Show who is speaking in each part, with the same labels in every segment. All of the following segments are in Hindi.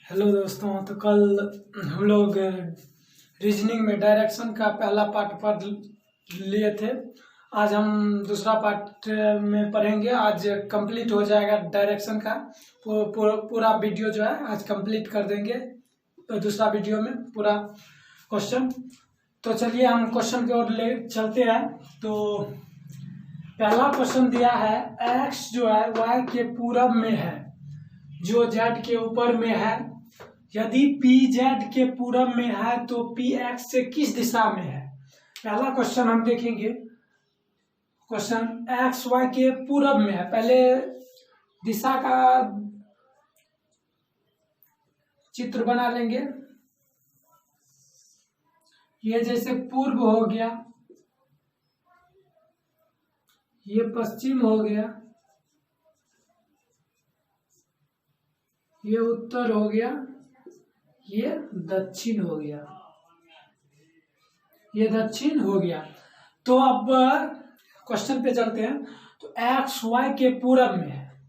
Speaker 1: हेलो दोस्तों, तो कल हम लोग रीजनिंग में डायरेक्शन का पहला पार्ट पढ़ लिए थे। आज हम दूसरा पार्ट में पढ़ेंगे। आज कंप्लीट हो जाएगा डायरेक्शन का पूरा वीडियो जो है आज कंप्लीट कर देंगे दूसरा वीडियो में पूरा क्वेश्चन। तो चलिए हम क्वेश्चन की ओर ले चलते हैं। तो पहला क्वेश्चन दिया है, एक्स जो है वाई के पूरब में है जो जेड के ऊपर में है। यदि पी जेड के पूरब में है तो पी एक्स से किस दिशा में है। पहला क्वेश्चन हम देखेंगे। क्वेश्चन एक्स वाई के पूरब में है। पहले दिशा का चित्र बना लेंगे। ये जैसे पूर्व हो गया, ये पश्चिम हो गया, ये उत्तर हो गया, ये दक्षिण हो गया, ये दक्षिण हो गया। तो अब क्वेश्चन पे चलते हैं। तो एक्स वाई के पूरब में है।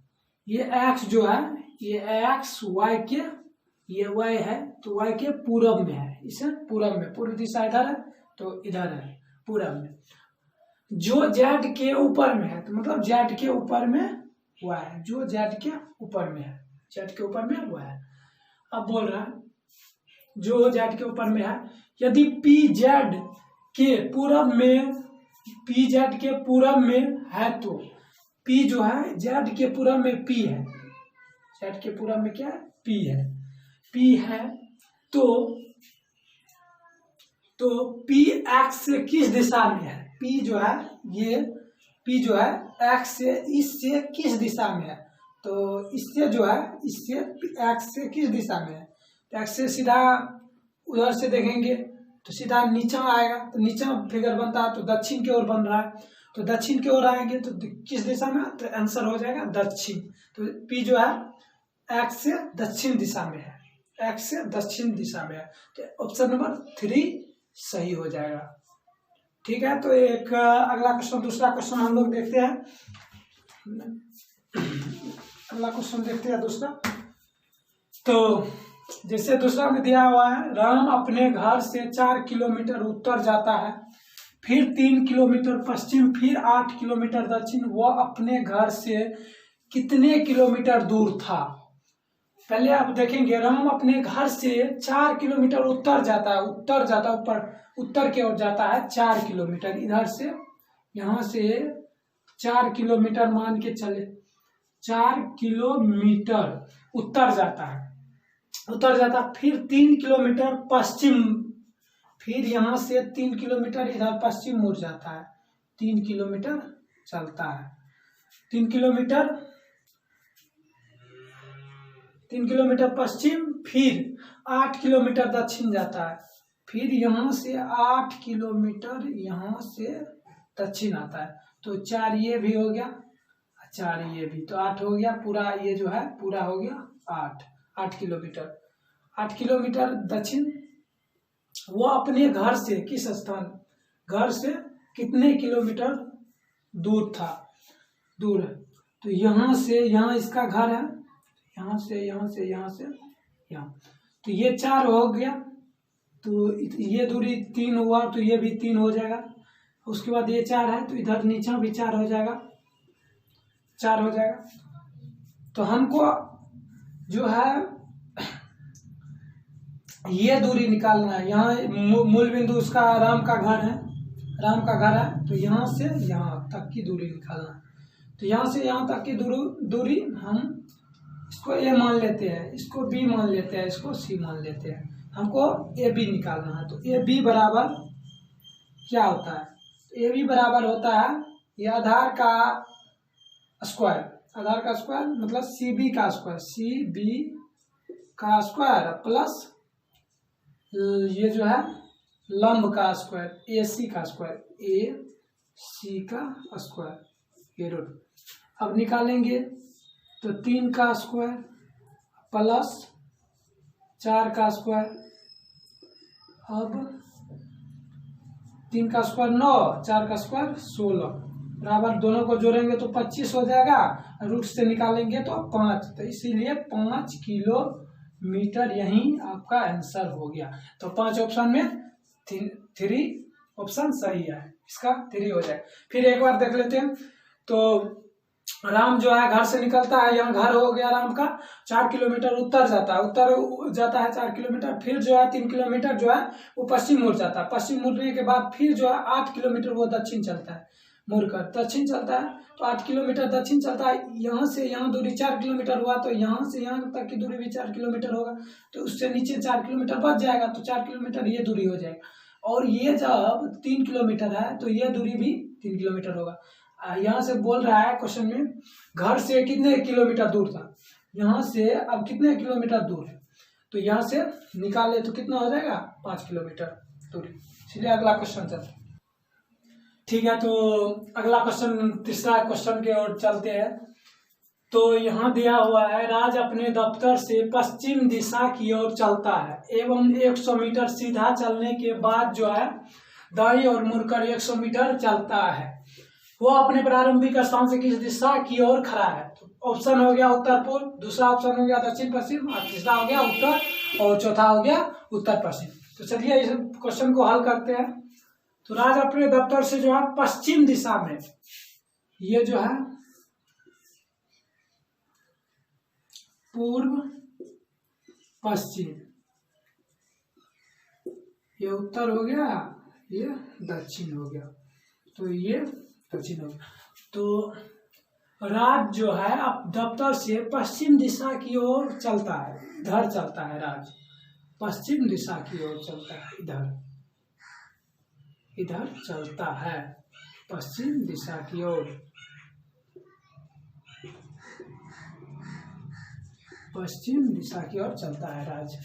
Speaker 1: ये एक्स जो है, ये एक्स वाई के, ये वाई है तो वाई के पूरब में है। इसे पूरब में, पूर्व दिशा इधर है तो इधर है पूरब में। जो जेड के ऊपर में है तो मतलब जेड के ऊपर में वाई है, जो जेड के ऊपर में है, जेड के ऊपर में हुआ है। अब बोल रहा है जो जेड के ऊपर में है, यदि पी जेड के पूरब में, पी जेड के पूरब में है तो पी जो है जेड के पूरब में पी है, जेड के पूरब में क्या है, पी है, पी है। तो पी एक्स से किस दिशा में है। पी जो है, ये पी जो है एक्स से, इससे किस दिशा में है। तो इससे जो है, इससे एक्स से किस दिशा में है। तो एक्स से सीधा उधर से देखेंगे तो सीधा नीचा आएगा, तो नीचा फिगर बनता है तो दक्षिण की ओर बन रहा है। तो दक्षिण की ओर आएंगे तो किस दिशा में, तो आंसर हो जाएगा दक्षिण। तो पी जो है एक्स से दक्षिण दिशा में है, एक्स से दक्षिण दिशा में है। तो ऑप्शन नंबर 3 सही हो जाएगा। ठीक है, तो एक अगला क्वेश्चन, दूसरा क्वेश्चन हम लोग देखते हैं। अगला क्वेश्चन देखते हैं दूसरा। तो जैसे दूसरा में दिया हुआ है, राम अपने घर से 4 किलोमीटर उत्तर जाता है, फिर 3 किलोमीटर पश्चिम, फिर 8 किलोमीटर दक्षिण। वह अपने घर से कितने किलोमीटर दूर था। पहले आप देखेंगे, राम अपने घर से 4 किलोमीटर उत्तर जाता है, उत्तर जाता है, ऊपर उत्तर की ओर जाता है 4 किलोमीटर। इधर से, यहाँ से 4 किलोमीटर मान के चले, 4 किलोमीटर उत्तर जाता है, उत्तर जाता। फिर 3 किलोमीटर पश्चिम, फिर यहाँ से 3 किलोमीटर इधर पश्चिम मुड़ जाता है, 3 किलोमीटर चलता है, 3 किलोमीटर पश्चिम, फिर 8 किलोमीटर दक्षिण जाता है, फिर यहाँ से 8 किलोमीटर यहाँ से दक्षिण आता है। तो 4 ये भी हो गया, 4 ये भी, तो 8 हो गया पूरा। ये जो है पूरा हो गया 8 किलोमीटर, 8 किलोमीटर दक्षिण। वो अपने घर से किस स्थान, घर से कितने किलोमीटर दूर था, दूर है। तो यहाँ से यहाँ इसका घर है, यहाँ से यहाँ से यहाँ से यहाँ, तो ये 4 हो गया। तो ये दूरी 3 हुआ, तो ये भी 3 हो जाएगा। उसके बाद ये 4 है तो इधर नीचे भी 4 हो जाएगा, 4 हो जाएगा। तो हमको जो है ये दूरी निकालना है। यहाँ मूल बिंदु उसका राम का घर है, राम का घर है, तो यहाँ से यहाँ तक की दूरी निकालना है। तो यहाँ से यहाँ तक की दूरी हम इसको ए मान लेते हैं, इसको बी मान लेते हैं, इसको सी मान लेते हैं। हमको ए बी निकालना है। तो ए बी बराबर क्या होता है, ए बी बराबर होता है ये आधार का स्क्वायर, आधार का स्क्वायर मतलब सी बी का स्क्वायर, सी बी का स्क्वायर प्लस ये जो है लंब का स्क्वायर, ए सी का स्क्वायर, ए सी का स्क्वायर, ये रूट। अब निकालेंगे तो 3 का स्क्वायर प्लस 4 का स्क्वायर, अब 3 का स्क्वायर 9, 4 का स्क्वायर 16, बराबर दोनों को जोड़ेंगे तो 25 हो जाएगा, रूट से निकालेंगे तो 5। तो इसीलिए 5 मीटर यही आपका आंसर हो गया। तो 5 ऑप्शन में 3 ऑप्शन सही है, इसका 3 हो जाए। फिर एक बार देख लेते हैं। तो राम जो है घर से निकलता है, यहाँ घर हो गया राम का, 4 किलोमीटर उत्तर जाता है, उत्तर जाता है 4 किलोमीटर, फिर जो है 3 किलोमीटर जो है वो पश्चिम मुड़ जाता है, पश्चिम मुड़ने के बाद फिर जो है 8 किलोमीटर वो दक्षिण चलता है, मुड़कर दक्षिण चलता है। तो 8 किलोमीटर दक्षिण चलता है, यहाँ से यहाँ दूरी 4 किलोमीटर हुआ, तो यहाँ से यहाँ तक की दूरी भी 4 किलोमीटर होगा, तो उससे नीचे 4 किलोमीटर बच जाएगा, तो 4 किलोमीटर ये दूरी हो जाएगा। और ये जब 3 किलोमीटर है तो ये दूरी भी 3 किलोमीटर होगा। यहाँ से बोल रहा है क्वेश्चन में, घर से कितने किलोमीटर दूर था, यहाँ से अब कितने किलोमीटर दूर है, तो यहाँ से निकाल ले तो कितना हो जाएगा, 5 किलोमीटर दूरी। इसलिए अगला क्वेश्चन चलते हैं। ठीक है, तो अगला क्वेश्चन, तीसरा क्वेश्चन की ओर चलते हैं। तो यहाँ दिया हुआ है, राज अपने दफ्तर से पश्चिम दिशा की ओर चलता है एवं 100 मीटर सीधा चलने के बाद जो है दाईं ओर मुड़कर 100 मीटर चलता है। वो अपने प्रारंभिक स्थान से किस दिशा की ओर खड़ा है। तो ऑप्शन हो गया उत्तर पूर्व, दूसरा ऑप्शन हो गया दक्षिण पश्चिम, और तीसरा हो गया उत्तर, और चौथा हो गया उत्तर पश्चिम। तो चलिए इस क्वेश्चन को हल करते हैं। तो राज अपने दफ्तर से जो है पश्चिम दिशा में, ये जो है पूर्व पश्चिम, ये उत्तर हो गया, ये दक्षिण हो गया, तो ये दक्षिण हो गया। तो राज जो है अब दफ्तर से पश्चिम दिशा की ओर चलता है, इधर चलता है राज, पश्चिम दिशा की ओर चलता है, इधर चलता है पश्चिम दिशा की ओर, पश्चिम दिशा की ओर चलता है राज,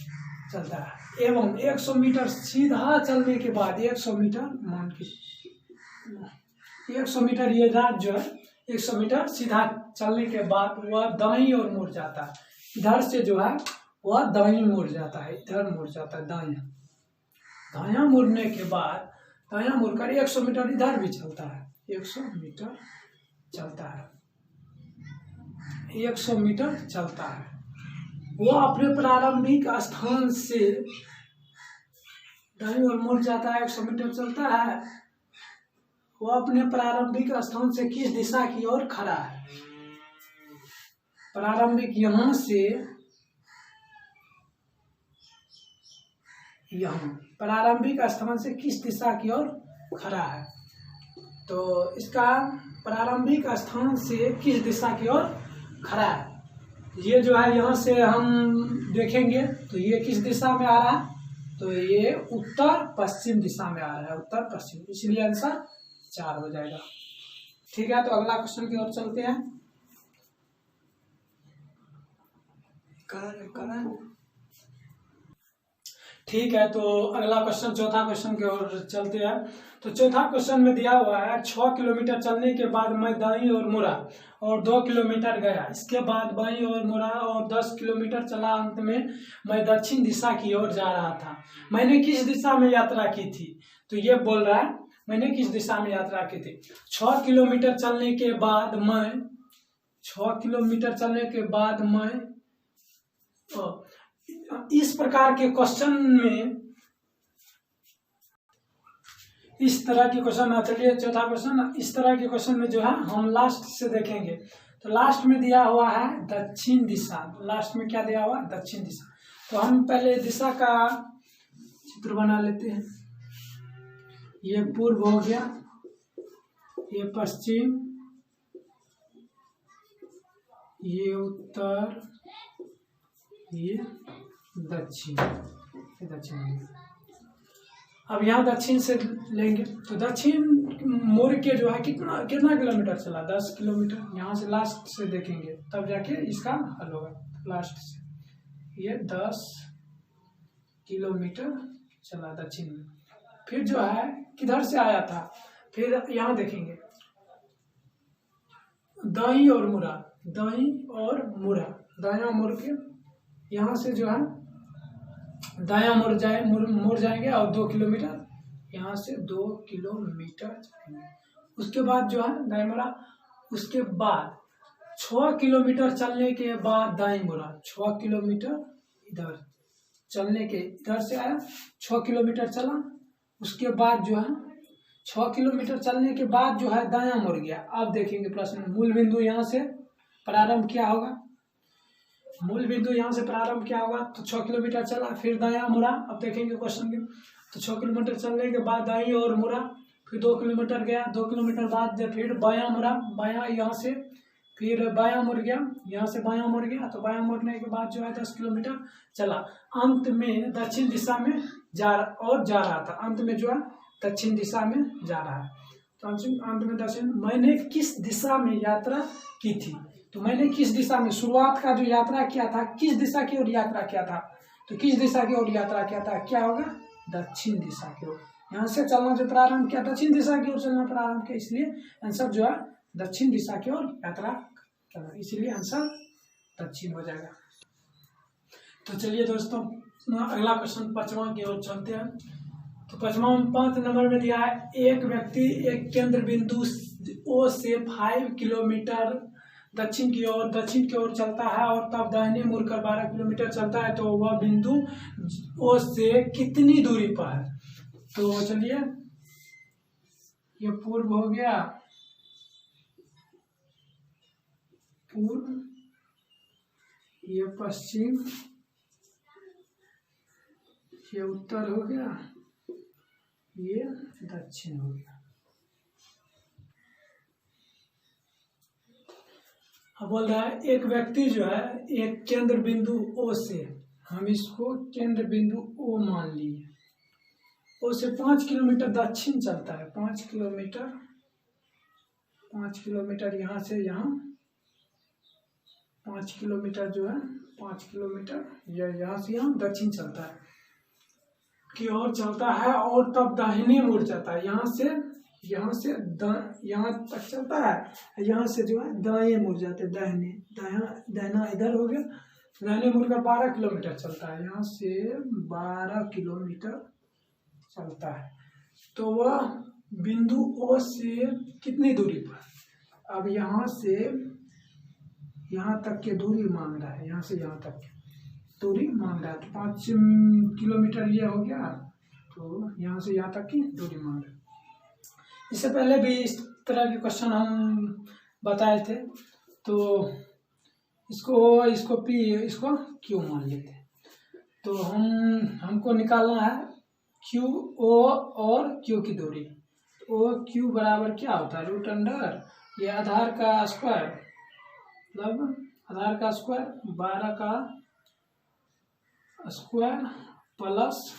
Speaker 1: चलता है। एवं 100 मीटर सीधा चलने के बाद, 100 मीटर मान के 100 मीटर ये राज जो है 100 मीटर सीधा चलने के बाद वह दाईं ओर मुड़ जाता है, इधर से जो है वह दाईं मुड़ जाता है, इधर मुड़ जाता है दायां। दायां मुड़ने के बाद दायां मुड़कर 100 मीटर इधर भी चलता है, 100 मीटर चलता है, 100 मीटर चलता है। वो अपने प्रारंभिक स्थान से दाईं ओर मुड़ जाता है, 100 मीटर चलता है। वो अपने प्रारंभिक स्थान से किस दिशा की ओर खड़ा है, प्रारंभिक यहां से यहाँ, प्रारंभिक स्थान से किस दिशा की ओर खड़ा है। तो इसका प्रारंभिक स्थान से किस दिशा की ओर खड़ा है, ये जो है यहाँ से हम देखेंगे तो ये किस दिशा में आ रहा है, तो ये उत्तर पश्चिम दिशा में आ रहा है, उत्तर पश्चिम, इसलिए आंसर 4 हो जाएगा। ठीक है, तो अगला क्वेश्चन की ओर चलते हैं। ठीक है, तो अगला क्वेश्चन, चौथा क्वेश्चन की ओर चलते हैं। तो चौथा क्वेश्चन में दिया हुआ है, 6 किलोमीटर चलने के बाद मैं दाईं ओर मुड़ा और 2 किलोमीटर गया, इसके बाद बाईं ओर मुड़ा और 10 किलोमीटर चला, अंत में मैं दक्षिण दिशा की ओर जा रहा था, मैंने किस दिशा में यात्रा की थी। तो ये बोल रहा है मैंने किस दिशा में यात्रा की थी। 6 किलोमीटर चलने के बाद मैं 6 किलोमीटर चलने के बाद मैं इस प्रकार के क्वेश्चन में, इस तरह के क्वेश्चन, चलिए चौथा क्वेश्चन, इस तरह के क्वेश्चन में जो है हम लास्ट से देखेंगे। तो लास्ट में दिया हुआ है दक्षिण दिशा, लास्ट में क्या दिया हुआ है, दक्षिण दिशा। तो हम पहले दिशा का चित्र बना लेते हैं। ये पूर्व हो गया, ये पश्चिम, ये उत्तर, ये दक्षिण, ये दक्षिण। अब यहाँ दक्षिण से लेंगे तो दक्षिण मुड़ के जो है कितना किलोमीटर चला, 10 किलोमीटर। यहाँ से लास्ट से देखेंगे तब जाके इसका हल होगा। लास्ट से ये 10 किलोमीटर चला दक्षिण में, फिर जो है किधर से आया था, फिर यहाँ देखेंगे दाईं और मुड़ा, दाईं और मुड़ा, दायां मुड़ के यहाँ से जो है दायां मुड़ जाएंगे और 2 किलोमीटर, यहाँ से 2 किलोमीटर जाएंगे। उसके बाद जो है दाएं मुड़ा, उसके बाद 6 किलोमीटर चलने के बाद दाएं मुड़ा, 6 किलोमीटर इधर चलने के, इधर से आया 6 किलोमीटर चला, उसके बाद जो है 6 किलोमीटर चलने के बाद जो है दायां मुड़ गया। अब देखेंगे प्रश्न में, मूल बिंदु यहाँ से प्रारंभ क्या होगा, मूल बिंदु यहाँ से प्रारंभ क्या होगा, तो 6 किलोमीटर चला फिर दायां मुड़ा। अब देखेंगे क्वेश्चन में, तो 6 किलोमीटर चलने के बाद दाईं ओर मुड़ा, फिर 2 किलोमीटर गया, 2 किलोमीटर बाद फिर बायां मुड़ा, बायां यहाँ से फिर बायां मुड़ गया, यहाँ से बायां मुड़ गया, तो बायां मुड़ने के बाद जो है 10 किलोमीटर चला, अंत में दक्षिण दिशा में जा रहा था, अंत में जो है दक्षिण दिशा में जा रहा है। तो अंत में दक्षिण, मैंने किस दिशा में यात्रा की थी, तो मैंने किस दिशा में, शुरुआत का जो यात्रा किया था किस दिशा की ओर यात्रा किया था, तो किस दिशा की ओर यात्रा किया था, क्या होगा, दक्षिण दिशा की ओर। यहाँ से चलना जो प्रारंभ किया दक्षिण दिशा की ओर चलना प्रारंभ किया, इसलिए आंसर जो है दक्षिण दिशा की ओर यात्रा करना, इसलिए आंसर दक्षिण हो जाएगा। तो चलिए दोस्तों अगला क्वेश्चन 5वां की ओर चलते हैं। तो 5 नंबर में दिया है, एक व्यक्ति एक केंद्र बिंदु ओ से 5 किलोमीटर दक्षिण की ओर चलता है और तब दाहिने मुड़कर 12 किलोमीटर चलता है, तो वह बिंदु ओ से कितनी दूरी पर है। तो चलिए ये पूर्व हो गया, पूर्व, ये पश्चिम, ये उत्तर हो गया, ये दक्षिण हो गया। अब बोल रहा है एक व्यक्ति जो है एक केंद्र बिंदु ओ से, हम इसको केंद्र बिंदु ओ मान लिए, ओ से 5 किलोमीटर दक्षिण चलता है, 5 किलोमीटर यहाँ से यहाँ 5 किलोमीटर जो है 5 किलोमीटर यहाँ से यहाँ दक्षिण चलता है की ओर चलता है और तब दाहिने मुड़ जाता है, यहाँ से यहाँ तक चलता है, यहाँ से जो है दाएं मुड़ जाते, दाहिना इधर हो गया, दाहिने मुड़कर 12 किलोमीटर चलता है, यहाँ से 12 किलोमीटर चलता है, तो वह बिंदु ओ से कितनी दूरी पर, अब यहाँ से यहाँ तक की दूरी मांग रहा है, यहाँ से यहाँ तक दूरी मांग रहा है, तो 5 किलोमीटर ये हो गया, तो यहाँ से यहाँ तक की दूरी मांग रहा है। इससे पहले भी इस तरह के क्वेश्चन हम बताए थे, तो इसको पी इसको क्यू मान लेते, तो हमको निकालना है क्यू ओ और क्यू की दूरी। ओ क्यू बराबर क्या होता है, रूट अंडर ये आधार का स्क्वायर, मतलब आधार का स्क्वायर 12 का स्क्वायर प्लस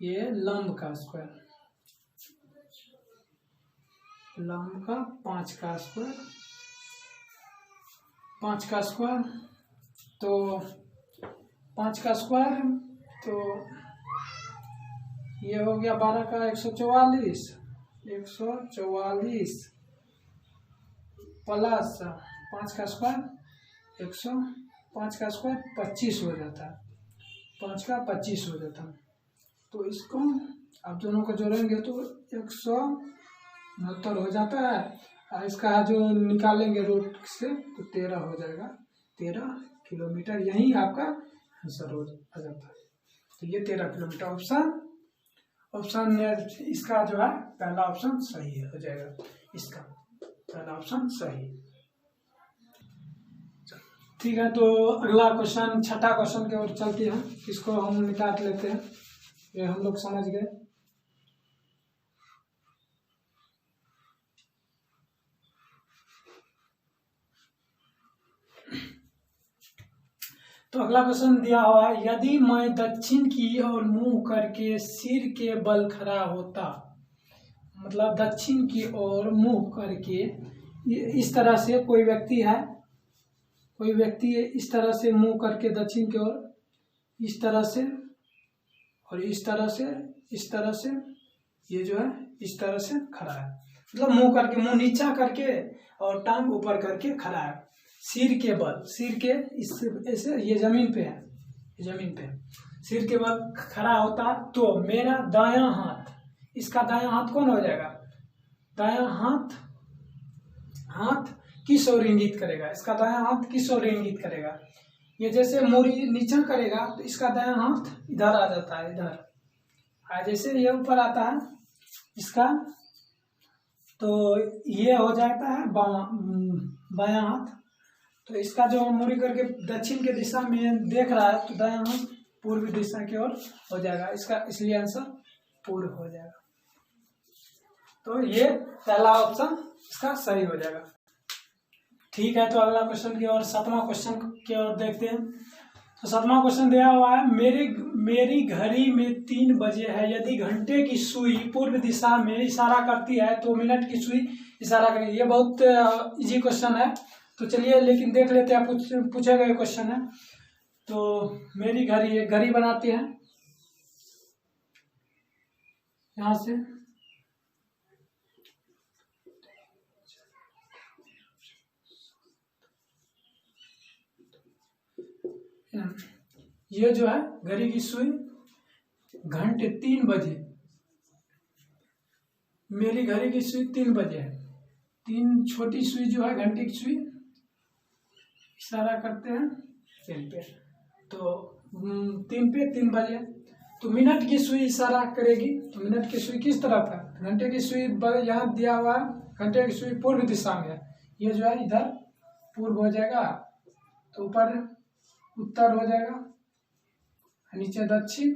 Speaker 1: ये लंब का स्क्वायर, लंब का 5 का स्क्वायर, 5 का स्क्वायर, तो 5 का स्क्वायर, तो ये हो गया 12 का 144 प्लस 5 का स्क्वायर 100, 5 का स्क्वायर 25 हो जाता है, 5 का 25 हो जाता है, तो इसको अब दोनों को जोड़ेंगे तो 169 हो जाता है, और इसका जो निकालेंगे रूट से तो 13 हो जाएगा, 13 किलोमीटर, यही आपका आंसर हो जाता है। तो ये 13 किलोमीटर ऑप्शन इसका जो है पहला ऑप्शन सही हो जाएगा, इसका पहला ऑप्शन सही। ठीक है, तो अगला क्वेश्चन 6ठा क्वेश्चन की ओर चलते हैं, इसको हम निकाल लेते हैं, ये हम लोग समझ गए। तो अगला क्वेश्चन दिया हुआ है, यदि मैं दक्षिण की ओर मुंह करके सिर के बल खड़ा होता, मतलब दक्षिण की ओर मुंह करके इस तरह से कोई व्यक्ति है, कोई व्यक्ति इस तरह से मुंह करके दक्षिण की ओर इस तरह से और इस तरह से ये जो है इस तरह से खड़ा है, मतलब मुंह करके, मुंह नीचा करके और टांग ऊपर करके खड़ा है, सिर के बल, सिर के ऐसे ये जमीन पे है, जमीन पे सिर के बल खड़ा होता, तो मेरा दायां हाथ, इसका दायां हाथ कौन हो जाएगा, दायां हाथ किस ओर इंगित करेगा, इसका दायां हाथ किस ओर इंगित करेगा, ये जैसे मूरी नीचा करेगा तो इसका दायां हाथ इधर आ जाता है, इधर जैसे ये ऊपर आता है इसका, तो ये हो जाता है बायां हाथ। तो इसका जो मूरी करके दक्षिण के दिशा में देख रहा है तो दायां हाथ पूर्व दिशा की ओर हो जाएगा इसका, इसलिए आंसर पूर्व हो जाएगा। तो ये पहला ऑप्शन इसका सही हो जाएगा। ठीक है, तो अगला क्वेश्चन की ओर, 7वां क्वेश्चन की ओर देखते हैं। तो 7वां क्वेश्चन दिया हुआ है, मेरी घड़ी में 3 बजे है, यदि घंटे की सुई पूर्व दिशा में इशारा करती है तो मिनट की सुई इशारा करेगी। ये बहुत इजी क्वेश्चन है, तो चलिए लेकिन देख लेते हैं, पूछे गए क्वेश्चन है। तो मेरी घड़ी, एक घड़ी बनाते हैं यहाँ से, ये जो है घड़ी की सुई घंटे 3 बजे, मेरी घड़ी की सुई 3 बजे है, 3 छोटी सुई जो है घंटे की सुई इशारा करते हैं 3 पे, तो 3 पे 3 बजे। तो मिनट की सुई इशारा करेगी, तो मिनट की सुई किस तरफ है, घंटे की सुई यहाँ दिया हुआ है, घंटे की सुई पूर्व दिशा में है, ये जो है इधर पूर्व हो जाएगा, तो ऊपर उत्तर हो जाएगा, नीचे दक्षिण,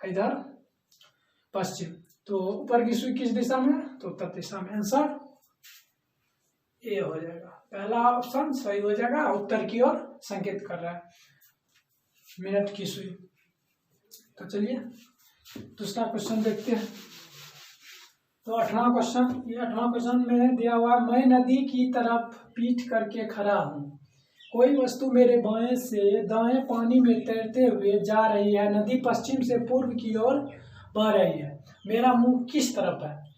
Speaker 1: इधर पश्चिम। तो ऊपर की सुई किस दिशा में है, तो उत्तर दिशा में। आंसर ए हो जाएगा, पहला ऑप्शन सही हो जाएगा, उत्तर की ओर संकेत कर रहा है मिनट की सुई। तो चलिए दूसरा क्वेश्चन देखते हैं। तो 8वां क्वेश्चन, ये 8वां क्वेश्चन में दिया हुआ, मैं नदी की तरफ पीठ करके खड़ा हूँ, कोई वस्तु मेरे बाएं से दाएं पानी में तैरते हुए जा रही है, नदी पश्चिम से पूर्व की ओर बह रही है, मेरा मुंह किस तरफ है।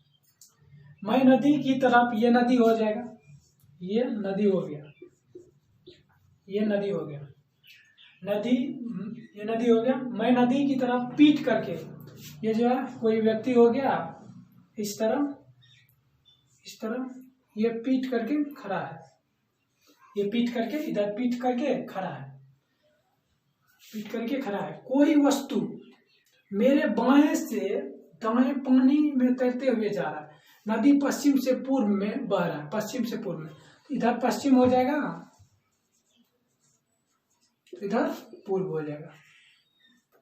Speaker 1: मैं नदी की तरफ, ये नदी हो जाएगा, ये नदी हो गया, ये नदी हो गया, नदी, ये नदी हो गया। मैं नदी की तरफ पीठ करके, ये जो है कोई व्यक्ति हो गया, इस तरह ये पीठ करके खड़ा है, ये पीठ करके, इधर पीठ करके खड़ा है, पीठ करके खड़ा है। कोई वस्तु मेरे बाएं से दाएं पानी में तैरते हुए जा रहा है, नदी पश्चिम से पूर्व में बह रहा है, पश्चिम से पूर्व में, इधर पश्चिम हो जाएगा, इधर पूर्व हो जाएगा।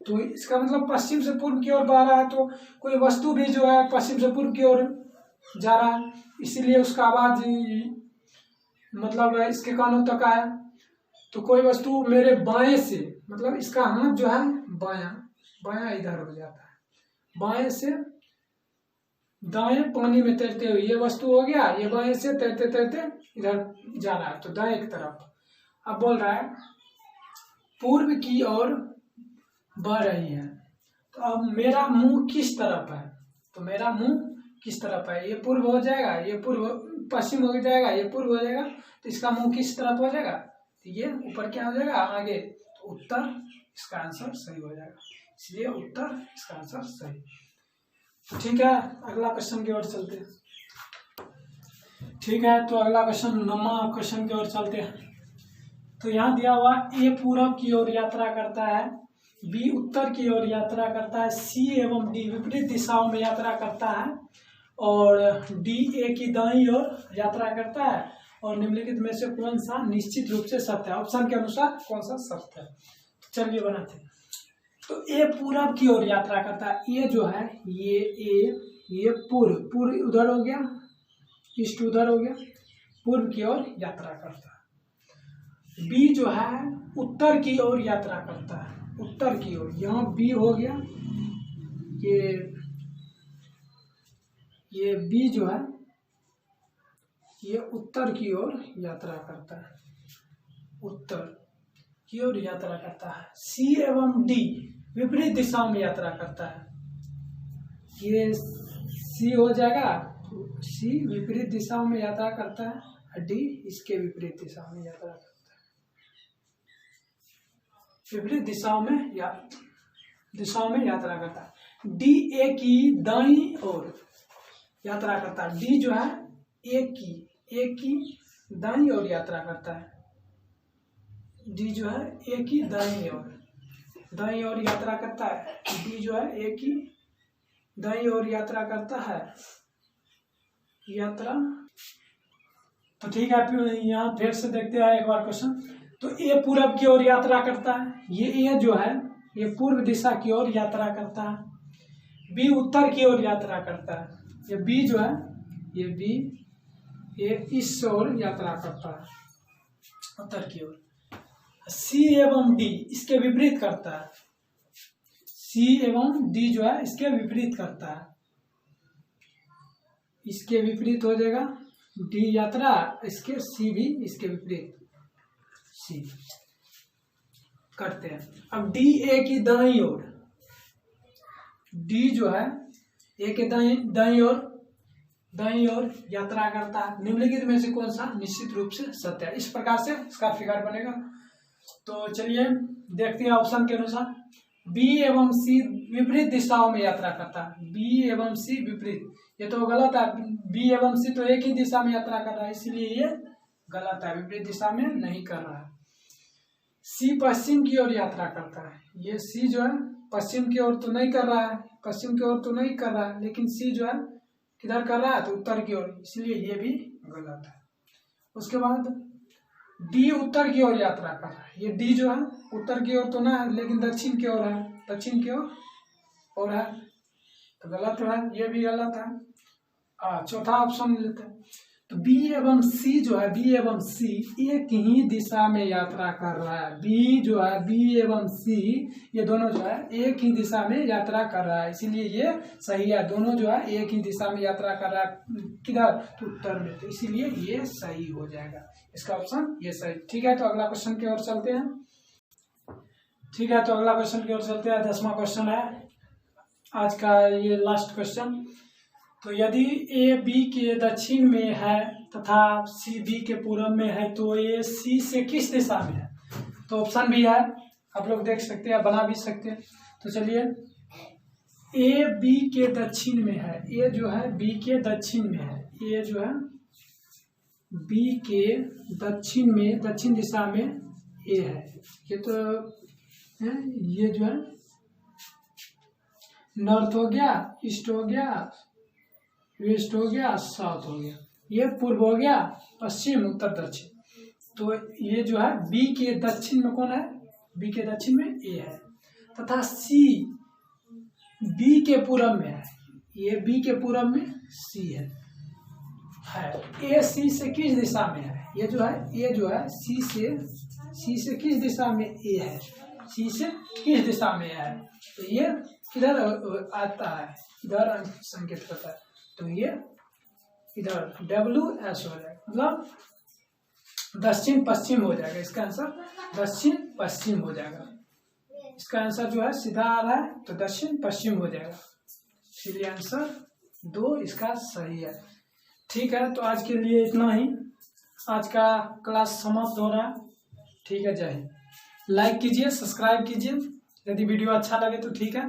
Speaker 1: तो इसका मतलब पश्चिम से पूर्व की ओर बह रहा है, तो कोई वस्तु भी जो है पश्चिम से पूर्व की ओर जा रहा है, इसीलिए उसका आवाज मतलब इसके कानों तक आया। तो कोई वस्तु मेरे बाएं से, मतलब इसका हाथ जो है बायां, बायां इधर हो जाता है, बाएं से दाएं पानी में तैरते हुए ये वस्तु हो गया, ये बाएं से तैरते तैरते इधर जा रहा है, तो दाएं की तरफ। अब बोल रहा है पूर्व की ओर बह रही है, तो अब मेरा मुंह किस तरफ है, तो मेरा मुंह किस तरफ है, ये पूर्व हो जाएगा, ये पूर्व, पश्चिम हो जाएगा, ये पूर्व हो जाएगा, तो इसका मुंह किस तरफ हो जाएगा, तो ये ऊपर क्या हो जाएगा, आगे, तो उत्तर, इसका आंसर सही हो जाएगा, इसलिए उत्तर इसका आंसर सही। ठीक है, अगला क्वेश्चन की ओर चलते हैं। ठीक है, तो अगला क्वेश्चन, 9वां क्वेश्चन की ओर चलते हैं। तो यहाँ दिया हुआ, ए पूरब की ओर यात्रा करता है, बी उत्तर की ओर यात्रा करता है, सी एवं डी विपरीत दिशाओं में यात्रा करता है, और डी ए की दाईं ओर यात्रा करता है, और निम्नलिखित में से कौन सा निश्चित रूप से सत्य है, ऑप्शन के अनुसार कौन सा सत्य है। तो चलिए बनाते हैं। तो ए पूरब की ओर यात्रा करता है, ये जो है ये ए, ये पूर्व, पूर्व उधर हो गया, ईस्ट उधर हो गया, पूर्व की ओर यात्रा करता है। बी जो है उत्तर की ओर यात्रा करता है, उत्तर की ओर, यहाँ बी हो गया, ये बी जो है ये उत्तर की ओर यात्रा करता है, उत्तर की ओर यात्रा करता है। सी एवं डी विपरीत दिशाओं में यात्रा करता है, ये सी हो जाएगा, सी विपरीत दिशाओं में यात्रा करता है, और डी इसके विपरीत दिशाओं में यात्रा करता है, विपरीत दिशाओं में यात्रा करता है। डी ए की दाईं ओर यात्रा करता है, डी जो है ए की दाईं ओर यात्रा करता है, डी जो है ए की दाईं ओर यात्रा करता है। डी जो है ए की दाईं ओर यात्रा करता है, यात्रा। तो ठीक है, फिर यहाँ फिर से देखते हैं एक बार क्वेश्चन। तो ए पूरब की ओर यात्रा करता है, ये ए जो है ये पूर्व दिशा की ओर यात्रा करता है। बी उत्तर की ओर यात्रा करता है, ये बी जो है ये बी ये इस ओर यात्रा करता है, उत्तर की ओर। सी एवं डी इसके विपरीत करता है, सी एवं डी जो है इसके विपरीत करता है, इसके विपरीत हो जाएगा डी यात्रा, इसके सी भी इसके विपरीत सी करते हैं। अब डी ए की दाईं ओर, डी जो है ए के दाईं ओर यात्रा करता है। निम्नलिखित में से कौन सा निश्चित रूप से सत्य है? इस प्रकार से इसका फिगर बनेगा। तो चलिए देखते हैं ऑप्शन के अनुसार। बी एवं सी विपरीत दिशाओं में यात्रा करता है, बी एवं सी विपरीत, ये तो गलत है। बी एवं सी तो एक ही दिशा में यात्रा कर रहा है, इसलिए ये गलत है, विपरीत दिशा में नहीं कर रहा है। सी पश्चिम की ओर यात्रा करता है, ये सी जो है पश्चिम की ओर तो नहीं कर रहा है, पश्चिम की ओर तो नहीं कर रहा है, लेकिन सी जो है किधर कर रहा है तो उत्तर की ओर, इसलिए ये भी गलत है। उसके बाद डी उत्तर की ओर यात्रा कर रहा है, ये डी जो है उत्तर की ओर तो ना है लेकिन दक्षिण की ओर है, दक्षिण की ओर है, तो गलत है, ये भी गलत है। चौथा ऑप्शन लेते हैं। तो बी एवं सी जो है, बी एवं सी एक ही दिशा में यात्रा कर रहा है, बी जो है बी एवं सी ये दोनों जो है एक ही दिशा में यात्रा कर रहा है, इसीलिए ये सही है। दोनों जो है एक ही दिशा में यात्रा कर रहा है, किधर तो उत्तर में, तो इसीलिए ये सही हो जाएगा, इसका ऑप्शन ये सही। ठीक है, तो अगला क्वेश्चन की ओर चलते हैं। ठीक है, तो अगला क्वेश्चन की ओर चलते हैं। 10वां क्वेश्चन है आज का, ये लास्ट क्वेश्चन। तो यदि ए बी के दक्षिण में है तथा सी बी के पूर्व में है तो ए सी से किस दिशा में है? तो ऑप्शन भी है, आप लोग देख सकते हैं, बना भी सकते हैं। तो चलिए, ए बी के दक्षिण में है, ए जो है बी के दक्षिण में है, ए जो है बी के दक्षिण में, दक्षिण दिशा में ए है, ये तो है, ये जो है नॉर्थ हो गया, ईस्ट हो गया, वेस्ट हो गया, साउथ हो गया, ये पूर्व हो गया, पश्चिम, उत्तर, दक्षिण। तो ये जो है बी के दक्षिण में कौन है? बी के दक्षिण में ए है, तथा सी बी के पूर्व में है, ये बी के पूर्व में सी है। ए सी से किस दिशा में है? ये जो है सी से किस दिशा में ए है? सी से किस दिशा में है? तो ये किधर आता है? इधर संकेत करता है, तो ये इधर WS हो जाएगा, मतलब दक्षिण पश्चिम हो जाएगा। इसका आंसर दक्षिण पश्चिम हो जाएगा। इसका आंसर जो है सीधा आ रहा है तो दक्षिण पश्चिम हो जाएगा, इसलिए आंसर 2 इसका सही है। ठीक है, तो आज के लिए इतना ही, आज का क्लास समाप्त हो रहा है। ठीक है, जय हिंद। लाइक कीजिए, सब्सक्राइब कीजिए, यदि वीडियो अच्छा लगे तो ठीक है।